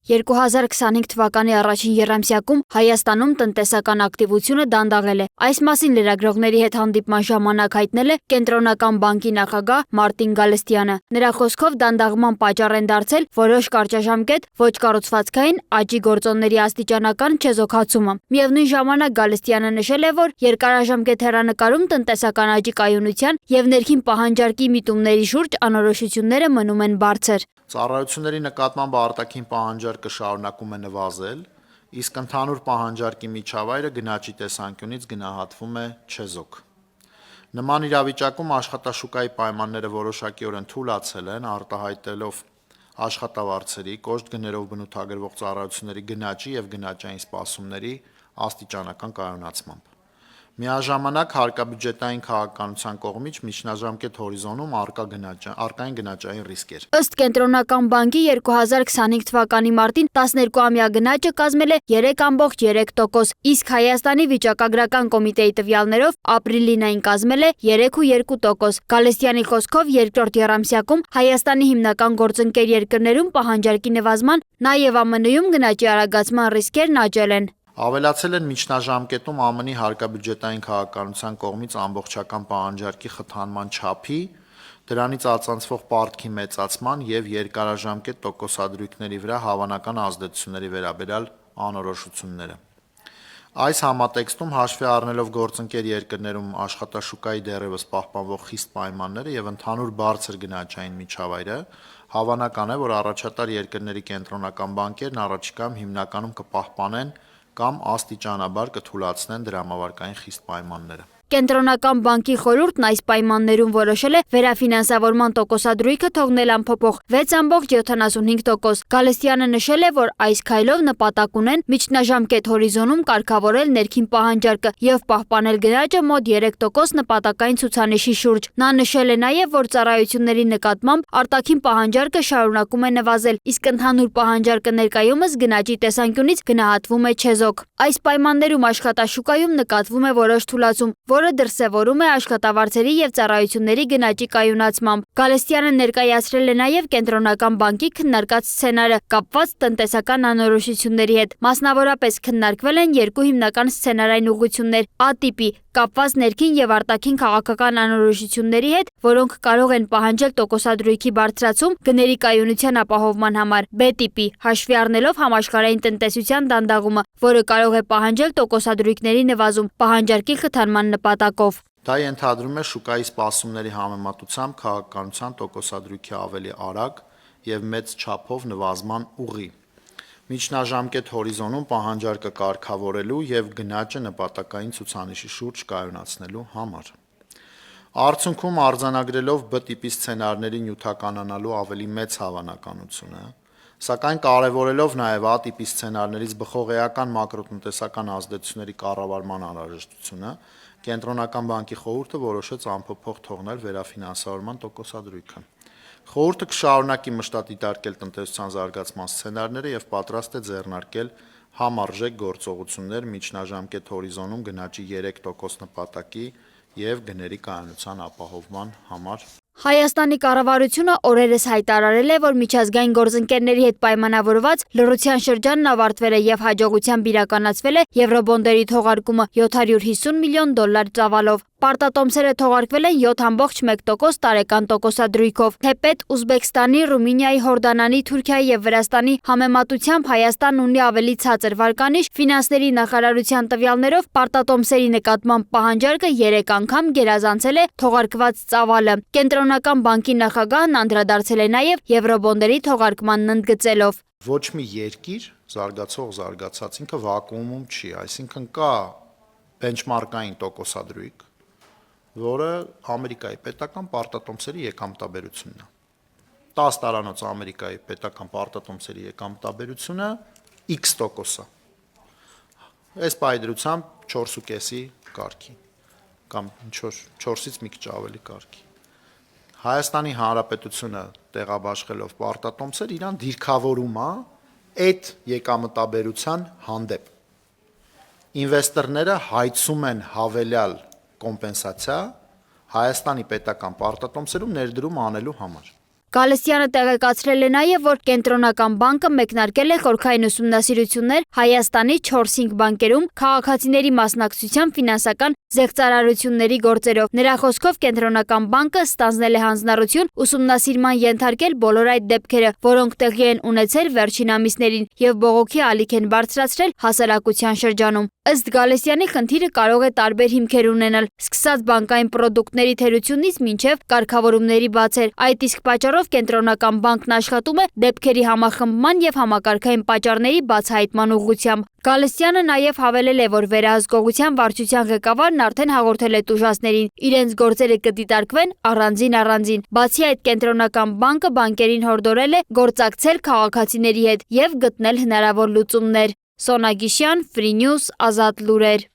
2025 թվականի առաջին եռամսյակում Հայաստանում տնտեսական ակտիվությունը դանդաղել է։ Այս մասին լրագրողների հետ հանդիպման ժամանակ հայտնել է Կենտրոնական բանկի նախագահ Մարտին Գալստյանը։ Նրա խոսքով դանդաղման պատճառ են դարձել որոշ կարճաժամկետ ոչ կառուցվածքային աճի գործոնների աստիճանական չեզոքացումը։ Միևնույն ժամանակ Գալստյանը նշել է, որ երկարաժամկետ հեռանկարում տնտեսական աճի կայունության եւ ներքին պահանջարկի միտումների շուրջ անորոշությունները մնում են բարձր։ Ծառայությունների նկատմամբ արտաքին պահանջարկը շարունակում է նվազել, իսկ ընդհանուր պահանջարկի միջավայրը գնաճի տեսանկյունից գնահատվում է չեզոք։ Նման իրավիճակում աշխատաշուկայի պայմանները որոշակիորեն թուլացել են, արտահայտելով աշխատավարձերի, կոշտ գներով բնութագրվող ծառայությունների գնաճի եւ գնաճային սպասումների աստիճանական կայունացմամբ։ Միաժամանակ հարկաբյուջետային քաղաքականության կողմից միջնաժամկետ հորիզոնում արկային գնաճային ռիսկեր։ Ըստ Կենտրոնական բանկի 2025 թվականի մարտին 12-ամյա գնաճը կազմել է 3,3%, իսկ Հայաստանի վիճակագրական կոմիտեի տվյալներով ապրիլին այն կազմել է 3,2%։ Գալստյանի խոսքով երկրորդ եռամսյակում Հայաստանի հիմնական գործընկեր երկրներում պահանջարկի նվազման, նաև ԱՄՆ-ում գնաճի արագացման ռիսկերն աճել են։ Ավելացել են միջնաժամկետում ԱՄՆ-ի հարկաբյուջետային քաղաքականության կողմից ամբողջական պահանջարկի խթանման չափի, դրանից արձանցվող պարտքի մեծացման եւ երկարաժամկետ տոկոսադրույքների վրա հավանական ազդեցությունների վերաբերյալ անորոշությունները։ Այս համատեքստում հաշվի առնելով գործընկեր երկրներում աշխատաշուկայի դեռևս պահպանվող խիստ պայմանները եւ ընդհանուր բարձր գնաճային միջավայրը, հավանական է, որ առաջատար երկրների կենտրոնական բանկերն առաջիկայում հիմնականում կպահպանեն կամ աստիճանաբար կթուլացնեն դրամավարկային խիստ պայմանները։ Կենտրոնական բանկի խորհուրդն այս պայմաններում որոշել է վերաֆինանսավորման տոկոսադրույքը թողնել անփոփոխ 6,75%։ Գալստյանը նշել է, որ այս քայլով նպատակ ունեն միջնաժամկետ հորիզոնում կարգավորել ներքին պահանջարկը եւ պահպանել գնաճը մոտ 3% նպատակային ցուցանիշի շուրջ։ Նա նշել է նաեւ, որ ծառայությունների նկատմամբ արտաքին պահանջարկը շարունակում է նվազել, իսկ ընդհանուր պահանջարկը ներկայումս գնաճի տեսանկյունից գնահատվում է չեզոք։ Այս պայմաններում աշխատաշուկայում նկատվում է որոշ թուլացում, որը դրսևորում է աշխատավարձերի եւ ծառայությունների գնաճի կայունացմամբ։ Գալստյանը ներկայացրել է նաեւ Կենտրոնական բանկի քննարկած սցենարը կապված տնտեսական անորոշությունների հետ։ Մասնավորապես քննարկվել են երկու հիմնական սցենարային ուղղություններ՝ A տիպի կապված ներքին եւ արտաքին քաղաքական անորոշությունների հետ, որոնք կարող են պահանջել տոկոսադրույքի բարձրացում գների կայունության ապահովման համար, B տիպի, հաշվի առնելով համաշխարհային տնտեսության դանդաղումը, որը կարող է պահանջել տոկոսադրույքների նվազում պահանջարկի խթանման նպատակով։ Դա ենթադրում է շուկայի սպասումների համեմատությամբ քաղաքականության տոկոսադրույքի ավելի արագ եւ մեծ չափով նվազման ուղի։ Միջնաժամկետ հորիզոնում պահանջարկը կարգավորելու եւ գնաճը նպատակային ցուցանիշի շուրջ կայունացնելու համար։ Արդյունքում արձանագրելով B տիպի սցենարների նյութականանալու ավելի մեծ հավանականությունը, սակայն կարևորելով նաեւ A տիպի սցենարներից բխող էական մակրոտնտեսական ազդեցությունների կառավարման անհրաժեշտությունը, Կենտրոնական բանկի խորհուրդը որոշեց անփոփոխ թողնել վերաֆինանսավորման տոկոսադրույքը։ Խորհուրդը կշարունակի մշտად դիտարկել տնտեսության զարգացման սցենարները եւ պատրաստ է ձեռնարկել համարժեք գործողություններ միջնաժամկետ հորիզոնում գնաճի 3% նպատակի եւ գների կայունության ապահովման համար։ Հայաստանի կառավարությունը օրերս հայտարարել է, որ միջազգային գործընկերների հետ պայմանավորված լռության շրջանն ավարտվել է եւ հաջողությամբ իրականացվել է եվրոբոնդերի թողարկումը $750 միլիոն ծավալով։ Պարտատոմսերը թողարկվել են 7,1% տարեկան տոկոսադրույքով։ Թեպետ Ուզբեկստանի, Ռումինիայի, Հորդանանի, Թուրքիայի եւ Վրաստանի համեմատությամբ Հայաստանն ունի ավելի ցածր վարկանիշ, ֆինանսների նախարարության տվյալներով պարտատոմսերի նկատմամբ պահանջարկը 3 անգամ գերազանցել է թողարկված ծավալը։ Կենտրոնական բանկի նախագահն անդրադարձել է նաեւ եվրոբոնդերի թողարկմանն ընդգծելով. Ոչ մի երկիր զարգացած ինքը վակուումում չի, այսինքն կա բենչմարկային տոկոսադրույք, որը Ամերիկայի պետական պարտատոմսերի եկամտաբերությունն է։ 10 տարանոց Ամերիկայի պետական պարտատոմսերի եկամտաբերությունը X% է։ Այս պայդրությամբ 4.5-ի կարգի կամ 4-ից մի քիչ ավելի կարգի։ Հայաստանի Հանրապետությունը տեղաբաշխելով պարտատոմսեր իրան դիրքավորում է այդ եկամտաբերության հանդեպ։ Ինվեստորները հայցում են հավելյալ կոմպենսացիա Հայաստանի պետական պարտատոմսերում ներդրում անելու համար։ Գալստյանը տեղեկացրել է նաև, որ Կենտրոնական բանկը մեկնարկել է խորքային ուսումնասիրություններ Հայաստանի 4-5 բանկերում քաղաքացիների մասնակցությամբ ֆինանսական զեղծարարությունների գործերով։ Նրա խոսքով Կենտրոնական բանկը ստանձնել է հանձնառություն ուսումնասիրման ենթարկել բոլոր այդ դեպքերը, որոնք տեղի են ունեցել վերջին ամիսներին եւ բողոքի ալիք են բարձրացրել հասարակության շրջանում։ Ըստ Գալստյանի խնդիրը կարող է տարբեր հիմքեր ունենալ, սկսած բանկային պրոդուկտների թերությունից մինչև կարգավորումների բացեր։ Այդ իսկ պատճառով Կենտրոնական բանկն աշխատում է դեպքերի համախմբման եւ համակարգային պատճառների բացահայտման ուղղությամբ։ Գալստյանը նաև հավելել է, որ վերահսկողության վարչության ղեկավարն արդեն հաղորդել է տուժածներին, իրենց գործերը կդիտարկվեն առանձին։ Բացի այդ, Կենտրոնական բանկը բանկերին հորդորել է գործակցել քաղաքացիների հետ եւ գտնել հնարավոր լուծումներ։ Սոնա Գիշյան, Free News, Ազատ լուրեր։